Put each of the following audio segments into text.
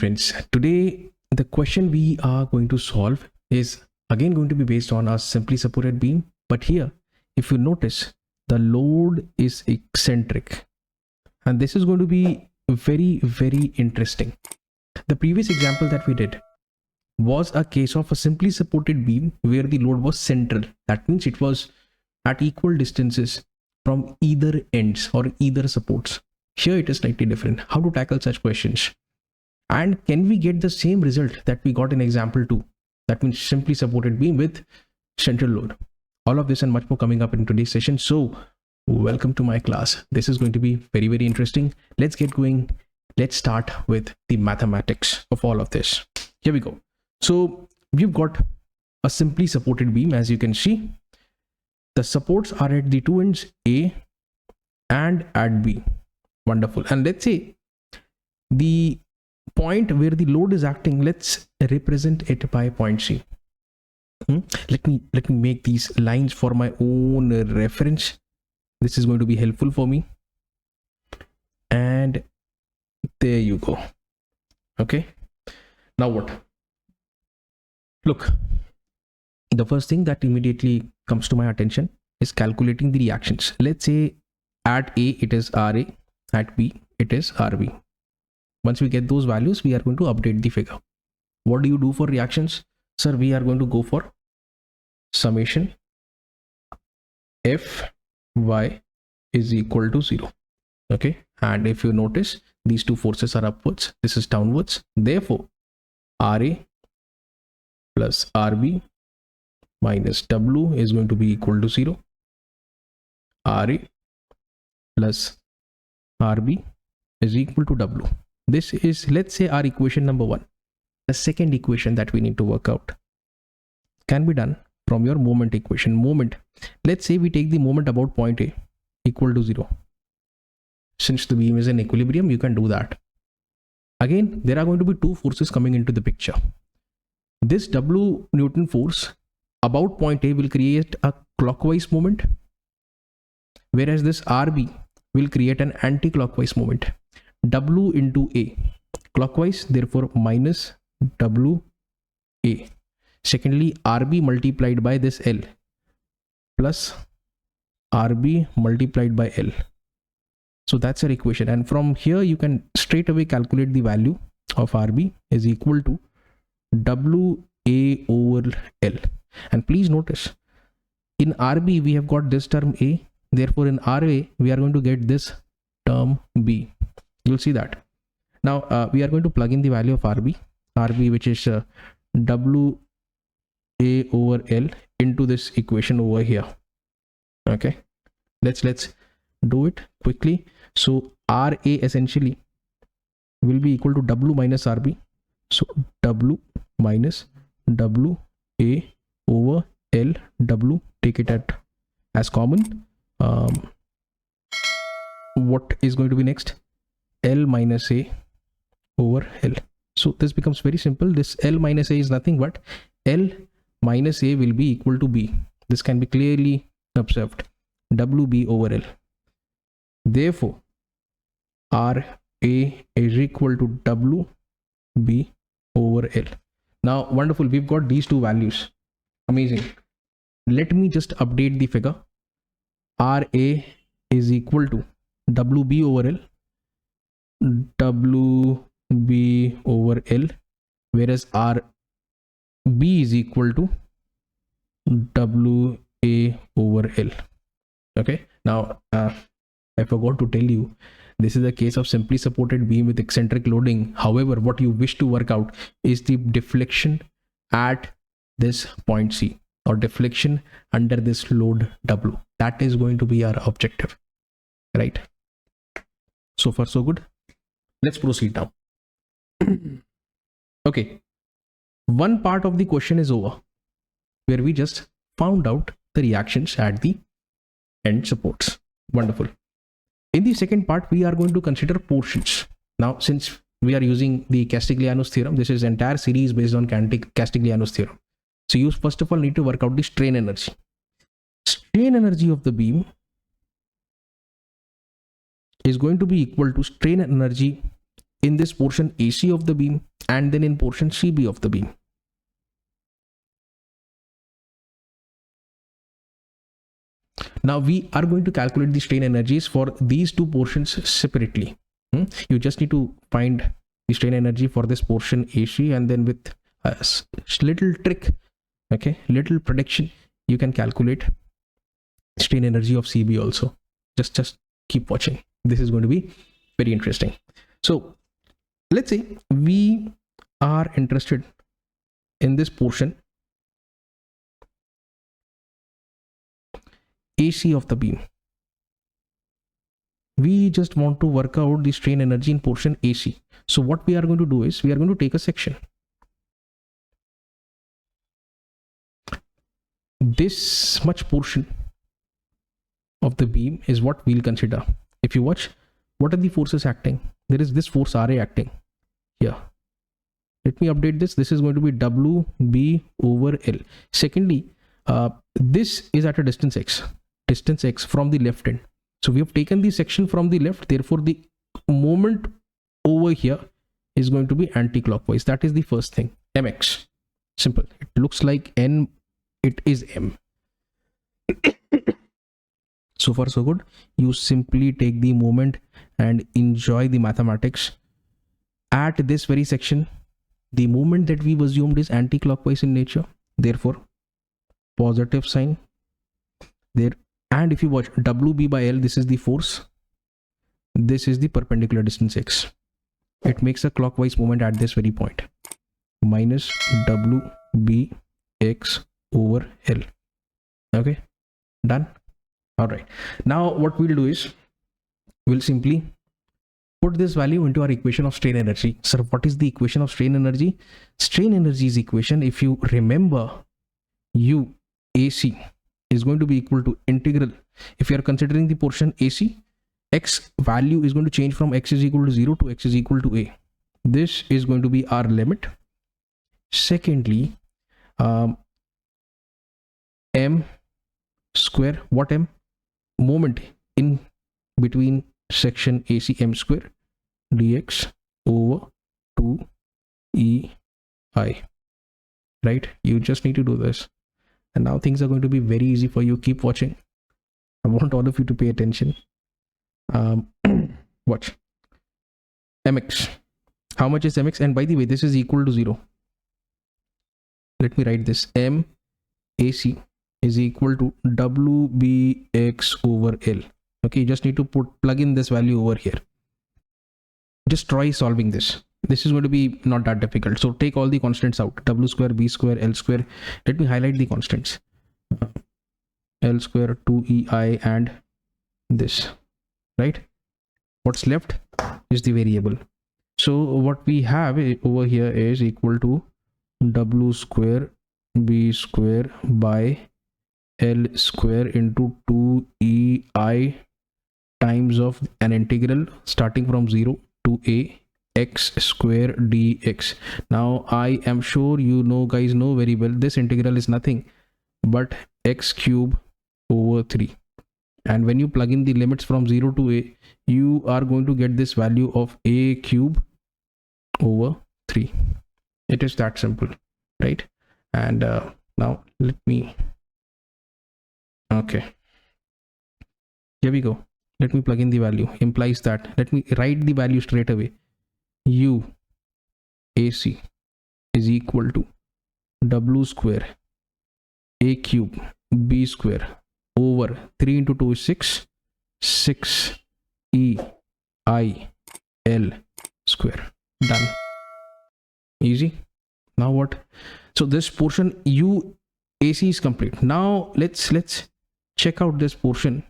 friends. Today, the question we are going to solve is again going to be based on a simply supported beam. But here, if you notice, the load is eccentric. And this is going to be very interesting. The previous example that we did was a case of a simply supported beam where the load was central. That means it was at equal distances from either ends or either supports. Here it is slightly different. How to tackle such questions? And can we get the same result that we got in example 2? That means simply supported beam with central load. All of this and much more coming up in today's session. So welcome to my class. This is going to be very interesting. Let's get going. Let's start with the mathematics of all of this. Here we go. So we've got a simply supported beam, as you can see. The supports are at the two ends A and at B. Wonderful. And let's say the point where the load is acting, let's represent it by point C. Let me make these lines for my own reference. This is going to be helpful for me. And there you go. Okay. Now what? Look, the first thing that immediately comes to my attention is calculating the reactions. Let's say at A it is RA, at B it is RB. Once we get those values, we are going to update the figure. What do you do for reactions? Sir, we are going to go for summation Fy is equal to 0. Okay. And if you notice, these two forces are upwards. This is downwards. Therefore, Ra plus Rb minus W is going to be equal to 0. Ra plus Rb is equal to W. This is, let's say, our equation number 1. The second equation that we need to work out can be done from your moment equation. Moment, let's say we take the moment about point A equal to 0. Since the beam is in equilibrium, you can do that. Again, there are going to be two forces coming into the picture. This W Newton force about point A will create a clockwise moment, whereas this RB will create an anti-clockwise moment. W into A clockwise, therefore minus W A. Secondly, RB multiplied by this L plus RB multiplied by L. So that's our equation, and from here you can straight away calculate the value of RB is equal to WA over L. And please notice, in RB we have got this term A, therefore in RA we are going to get this term B. You'll see that. Now we are going to plug in the value of RB which is WA over L into this equation over here. Okay, let's do it quickly. So RA essentially will be equal to W minus RB. So W minus WA over L. W, take it as common. What is going to be next? L minus A over L. So this becomes very simple. This L minus A is nothing but L minus A will be equal to B. This can be clearly observed. WB over L. Therefore, RA is equal to WB over L. Now, wonderful. We've got these two values. Amazing. Let me just update the figure. RA is equal to WB over L. WB over L, whereas RB is equal to WA over L. Okay. Now, I forgot to tell you, this is a case of simply supported beam with eccentric loading. However, what you wish to work out is the deflection at this point C, or deflection under this load W. That is going to be our objective, right? So far so good. Let's proceed now. Okay, one part of the question is over, where we just found out the reactions at the end supports. Wonderful. In the second part, we are going to consider portions. Now, since we are using the Castigliano's theorem, this is entire series based on Castigliano's theorem. So you first of all need to work out the strain energy. Strain energy of the beam is going to be equal to strain energy in this portion AC of the beam and then in portion CB of the beam. Now we are going to calculate the strain energies for these two portions separately. You just need to find the strain energy for this portion AC, and then with a little trick, okay, little prediction, you can calculate strain energy of CB also. Just keep watching. This is going to be very interesting. So let's say we are interested in this portion AC of the beam. We just want to work out the strain energy in portion AC. So what we are going to do is we are going to take a section. This much portion of the beam is what we'll consider. If you watch, what are the forces acting? There is this force RA acting here. Let me update this. This is going to be WB over L. Secondly, this is at a distance x from the left end. So we have taken the section from the left, therefore the moment over here is going to be anti-clockwise. That is the first thing. Mx. Simple. It looks like N, it is M. So far so good. You simply take the moment and enjoy the mathematics. At this very section, the moment that we've assumed is anti-clockwise in nature, therefore positive sign there. And if you watch WB by L, this is the force, this is the perpendicular distance x. It makes a clockwise movement at this very point, minus WB x over L. Okay, done. All right, now what we'll do is we'll simply put this value into our equation of strain energy. Sir, what is the equation of strain energy? Strain energy's equation, if you remember, U AC is going to be equal to integral. If you are considering the portion AC, x value is going to change from x is equal to 0 to x is equal to a. This is going to be our limit. Secondly, m square, what m? Moment in between section AC, m square dx over 2 EI. Right? You just need to do this. And now things are going to be very easy for you. Keep watching. I want all of you to pay attention. Watch. Mx. How much is mx? And by the way, this is equal to 0. Let me write this. M AC is equal to WBX over L. Okay, you just need to plug in this value over here. Just try solving this. This is going to be not that difficult. So take all the constants out. W square, B square, L square. Let me highlight the constants. L square, 2EI and this. Right? What's left is the variable. So what we have over here is equal to W square, B square by L square into 2EI times of an integral starting from 0 to a x square dx. Now I am sure you know, guys know very well, this integral is nothing but x cube over 3, and when you plug in the limits from 0 to a, you are going to get this value of a cube over 3. It is that simple, right? And now let me, okay, here we go. Let me plug in the value. Implies that, let me write the value straight away. U AC is equal to W square, A cube, B square over 3 into 2 is 6, 6 E I L square. Done. Easy. Now what? So this portion U AC is complete. Now let's check out this portion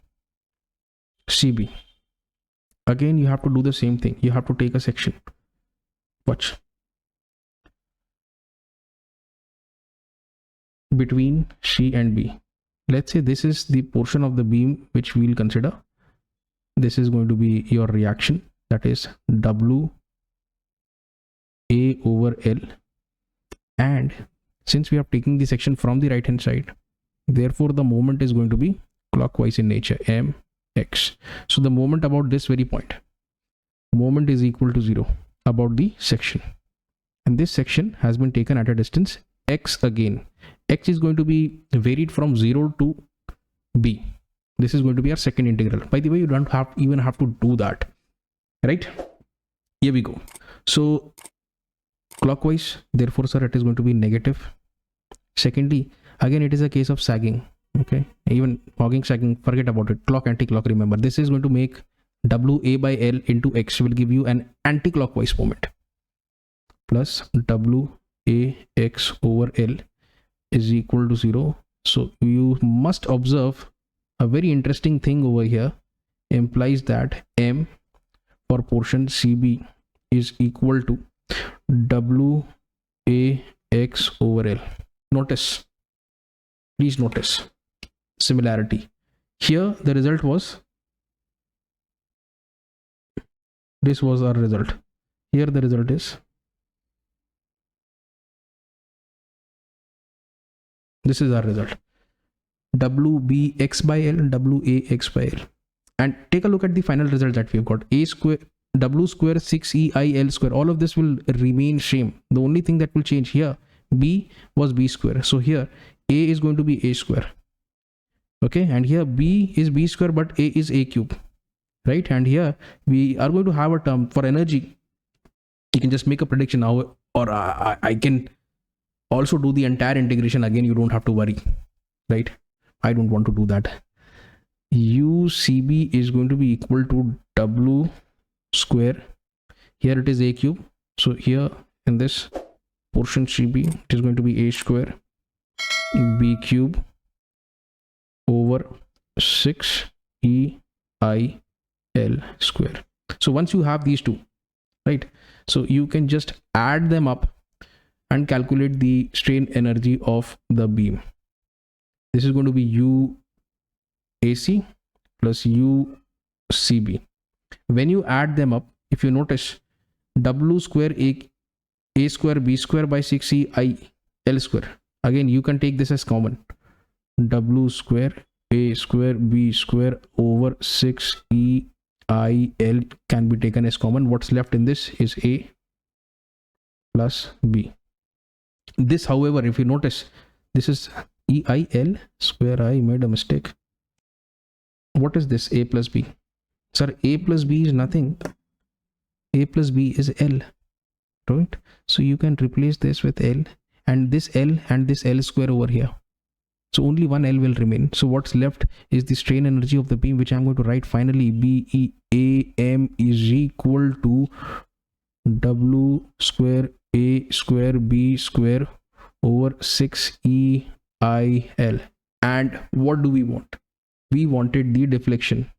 CB. Again, you have to do the same thing. You have to take a section. Watch. Between C and B. Let's say this is the portion of the beam which we'll consider. This is going to be your reaction, that is W A over L. And since we are taking the section from the right hand side, therefore the moment is going to be clockwise in nature, M X. So the moment about this very point, moment is equal to 0. about the section, and this section has been taken at a distance x again. X is going to be varied from 0 to b. This is going to be our second integral. By the way, you don't even have to do that, right? Here we go. So clockwise, therefore sir, it is going to be negative. Secondly, again it is a case of sagging. Okay, even hogging, sagging, forget about it. Clock, anti-clock, remember this is going to make WA by L into X will give you an anti-clockwise moment, plus WA X over L is equal to 0. So you must observe a very interesting thing over here, implies that M for portion CB is equal to WA X over L. Notice, please notice similarity. Here the result was, this was our result. Here the result is, this is our result, WBX by L, WAX by L. And take a look at the final result that we've got. A square, W square 6EIL square, all of this will remain same. The only thing that will change here, B was B square. So here A is going to be A square. Okay, and here B is B square, but A is A cube, right? And here we are going to have a term for energy. You can just make a prediction now, or I can also do the entire integration again. You don't have to worry, right? I don't want to do that. UCB is going to be equal to W square. Here it is A cube. So here in this portion CB, it is going to be A square B cube over 6EIL square. So once you have these two, right, so you can just add them up and calculate the strain energy of the beam. This is going to be UAC plus UCB. When you add them up, if you notice, W square A square B square by 6EIL square, again you can take this as common. W square A square B square over 6EIL can be taken as common. What's left in this is A plus B. This, however, if you notice, this is EIL square. I made a mistake. What is this? A plus B. Sir, A plus B is nothing. A plus B is L, right? So you can replace this with L and this L and this L square over here. So only one L will remain. So what's left is the strain energy of the beam, which I'm going to write finally. BEAM is equal to W square A square B square over 6EIL. And what do we want? We wanted the deflection.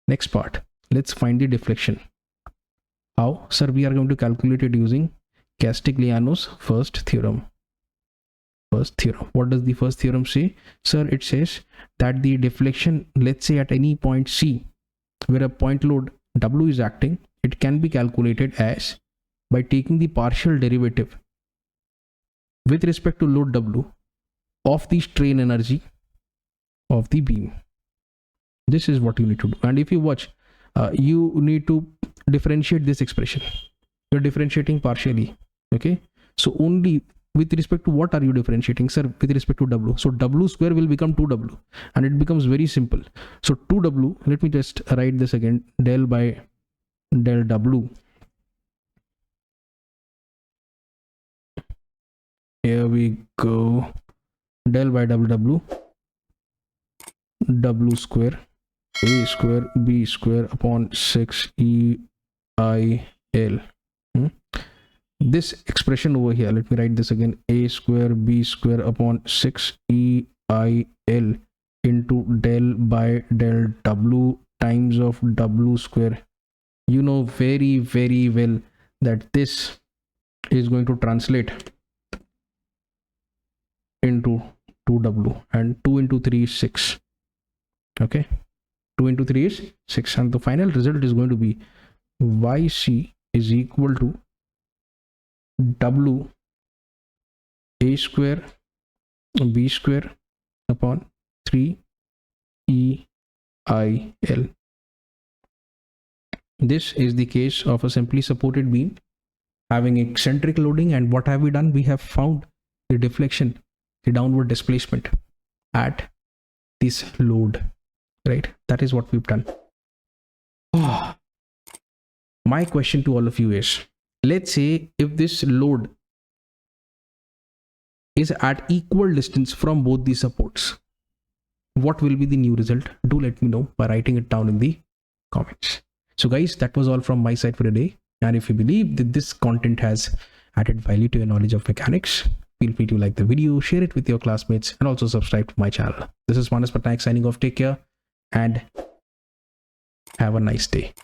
Next part, let's find the deflection. How? Sir, we are going to calculate it using Castigliano's first theorem. What does the first theorem say? Sir, it says that the deflection, let's say at any point C, where a point load W is acting, it can be calculated as by taking the partial derivative with respect to load W of the strain energy of the beam. This is what you need to do. And if you watch, you need to differentiate this expression. You're differentiating partially. Okay, so only with respect to what are you differentiating? Sir, with respect to W. So W square will become 2W, and it becomes very simple. So 2W, let me just write this again, del by del W. Here we go, del by W, W square A square B square upon 6EIL. This expression over here, let me write this again, A square B square upon 6EIL into del by del W times of W square. You know very, very well that this is going to translate into 2W, and 2 into 3 is 6. Okay, 2 into 3 is 6, and the final result is going to be YC is equal to W A square B square upon 3EIL. This is the case of a simply supported beam having eccentric loading. And what have we done? We have found the deflection, the downward displacement at this load, right? That is what we've done. My question to all of you is, let's say if this load is at equal distance from both the supports, what will be the new result? Do let me know by writing it down in the comments. So guys, that was all from my side for today. And if you believe that this content has added value to your knowledge of mechanics, feel free to like the video, share it with your classmates, and also subscribe to my channel. This is Manas Patnaik signing off. Take care and have a nice day.